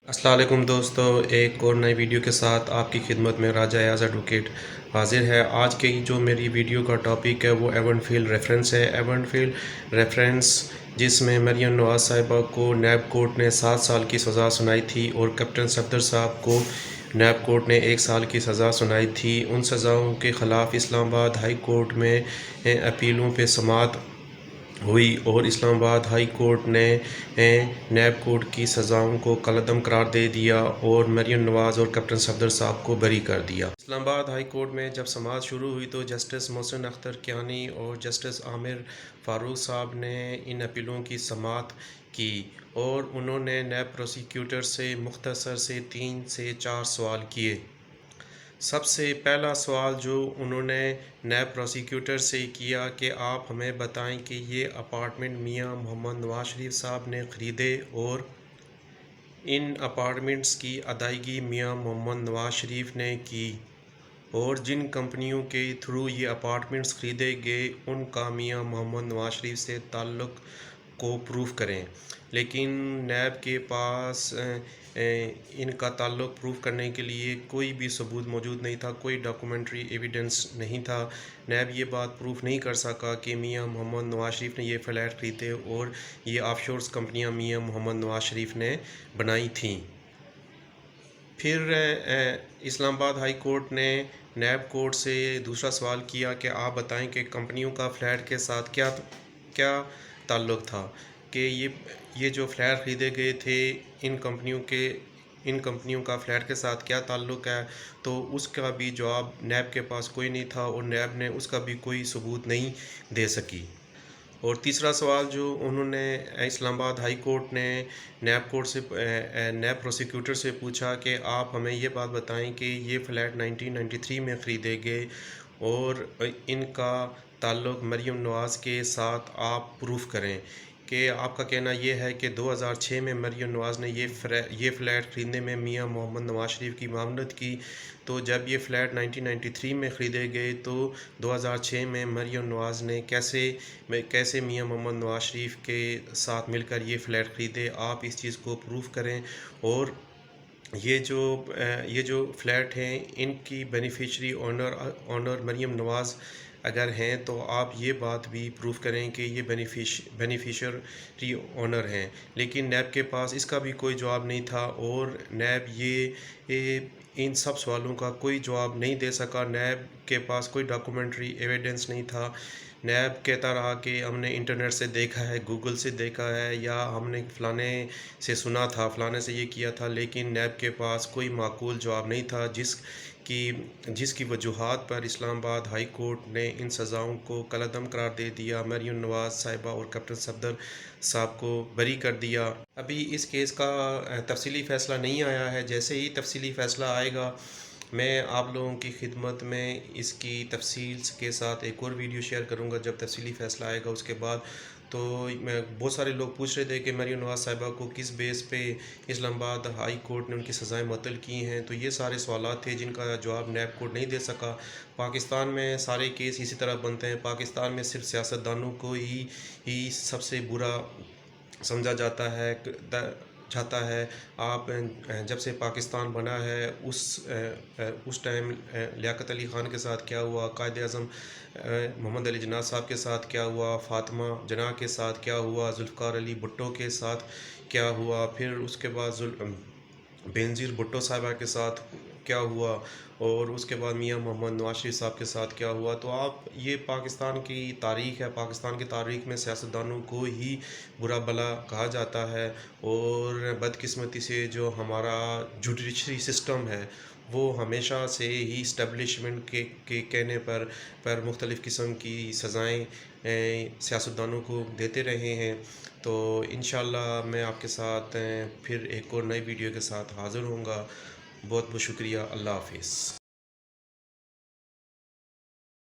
अस्सलाम वालेकुम दोस्तों, एक और नई वीडियो के साथ आपकी खिदमत में राजा एयाज एडवोकेट हाजिर है। आज की जो मेरी वीडियो का टॉपिक है वो एवनफील्ड रेफरेंस है। एवनफील्ड रेफरेंस जिसमें मरियम नवाज साहिबा को नैब कोर्ट ने 7 साल की सज़ा सुनाई थी और कैप्टन सफदर साहब को नैब कोर्ट ने 1 साल की सज़ा सुनाई थी। उन सज़ाओं के ख़िलाफ़ इस्लामाबाद हाई कोर्ट में अपीलों पे समाअत हुई और इस्लामाबाद हाई कोर्ट ने नैब कोर्ट की सज़ाओं को कलअदम करार दे दिया और मरियम नवाज़ और कैप्टन सफदर साहब को बरी कर दिया। इस्लामाबाद हाई कोर्ट में जब समाअत शुरू हुई तो जस्टिस मोहसिन अख्तर कियानी और जस्टिस आमिर फ़ारूक साहब ने इन अपीलों की समाअत की और उन्होंने नैब प्रोसिक्यूटर से मुख्तसर से 3 से 4 सवाल किए। सबसे पहला सवाल जो उन्होंने नैब प्रोसिक्यूटर से किया कि आप हमें बताएं कि ये अपार्टमेंट मियां मोहम्मद नवाज शरीफ साहब ने ख़रीदे और इन अपार्टमेंट्स की अदायगी मियां मोहम्मद नवाज शरीफ ने की और जिन कंपनियों के थ्रू ये अपार्टमेंट्स ख़रीदे गए उनका मियां मोहम्मद नवाज शरीफ से ताल्लुक़ को प्रूफ करें। लेकिन नैब के पास इनका ताल्लुक़ प्रूफ करने के लिए कोई भी सबूत मौजूद नहीं था, कोई डॉक्यूमेंट्री एविडेंस नहीं था। नैब ये बात प्रूफ नहीं कर सका कि मियां मोहम्मद नवाज शरीफ ने ये फ़्लैट ख़रीदे और ये ऑफशोर्स कंपनियां मियां मोहम्मद नवाज शरीफ ने बनाई थीं। फिर इस्लामाबाद हाई कोर्ट ने नैब कोर्ट से दूसरा सवाल किया कि आप बताएं कि कंपनियों का फ़्लैट के साथ क्या क्या ताल्लुक़ था, कि ये जो फ़्लैट ख़रीदे गए थे इन कंपनियों का फ़्लैट के साथ क्या ताल्लुक़ है। तो उसका भी जवाब नैब के पास कोई नहीं था और नैब ने उसका भी कोई सबूत नहीं दे सकी। और तीसरा सवाल जो उन्होंने इस्लामाबाद हाई कोर्ट ने नैब प्रोसिक्यूटर से पूछा कि आप हमें ये बात बताएं कि ये फ़्लैट 1993 में ख़रीदे गए और इनका ताल्लुक़ मरियम नवाज़ के साथ आप प्रूफ करें। कि आपका कहना ये है कि 2006 में मरियम नवाज़ ने ये फ़्लैट ख़रीदने में मियां मोहम्मद नवाज शरीफ की मामलत की। तो जब ये फ़्लैट 1993 में ख़रीदे गए तो 2006 में मरियम नवाज़ ने कैसे मियां मोहम्मद नवाज शरीफ के साथ मिलकर ये फ़्लैट ख़रीदे। आप इस चीज़ को प्रूफ करें और ये जो फ़्लैट हैं इनकी बेनिफिशरी ऑनर मरियम नवाज़ अगर हैं तो आप ये बात भी प्रूफ करें कि ये बेनिफिशरी ऑनर हैं। लेकिन नैब के पास इसका भी कोई जवाब नहीं था और नैब इन सब सवालों का कोई जवाब नहीं दे सका। नैब के पास कोई डॉक्यूमेंट्री एविडेंस नहीं था। नैब कहता रहा कि हमने इंटरनेट से देखा है, गूगल से देखा है या हमने फ़लाने से सुना था, फ़लाने से ये किया था, लेकिन नैब के पास कोई माकूल जवाब नहीं था जिसकी वजूहात पर इस्लामाबाद हाई कोर्ट ने इन सज़ाओं को कलअदम करार दे दिया। मरियम नवाज़ साहिबा और कैप्टन सफदर साहब को बरी कर दिया। अभी इस केस का तफसीली फ़ैसला नहीं आया है। जैसे ही तफसीली फ़ैसला आएगा मैं आप लोगों की खिदमत में इसकी तफसील के साथ एक और वीडियो शेयर करूंगा जब तफसीली फ़ैसला आएगा उसके बाद। तो मैं बहुत सारे लोग पूछ रहे थे कि मरियम नवाज़ साहिबा को किस बेस पे इस्लामाबाद हाई कोर्ट ने उनकी सज़ाएं मुअत्तल की हैं। तो ये सारे सवालात थे जिनका जवाब नैब कोर्ट नहीं दे सका। पाकिस्तान में सारे केस इसी तरह बनते हैं। पाकिस्तान में सिर्फ सियासतदानों को ही सबसे बुरा समझा जाता है। आप जब से पाकिस्तान बना है उस टाइम लियाकत अली ख़ान के साथ क्या हुआ, कायद आज़म मोहम्मद अली जिन्ना साहब के साथ क्या हुआ, फ़ातिमा जिन्ना के साथ क्या हुआ, जुल्फ़िकार अली भुट्टो के साथ क्या हुआ, फिर उसके बाद बेनज़ीर भुट्टो साहिबा के साथ क्या हुआ और उसके बाद मियां मोहम्मद नवाज शरीफ साहब के साथ क्या हुआ। तो आप ये पाकिस्तान की तारीख़ है। पाकिस्तान की तारीख़ में सियासतदानों को ही बुरा भला कहा जाता है और बदकिस्मती से जो हमारा जुडिशरी सिस्टम है वो हमेशा से ही इस्टेब्लिशमेंट के कहने पर मुख्तलिफ़ किस्म की सज़ाएँ सियासतदानों को देते रहे हैं। तो इंशाअल्लाह मैं आपके साथ फिर एक और नई वीडियो के साथ हाज़िर होऊंगा। बहुत बहुत शुक्रिया। अल्लाह हाफ़िज़।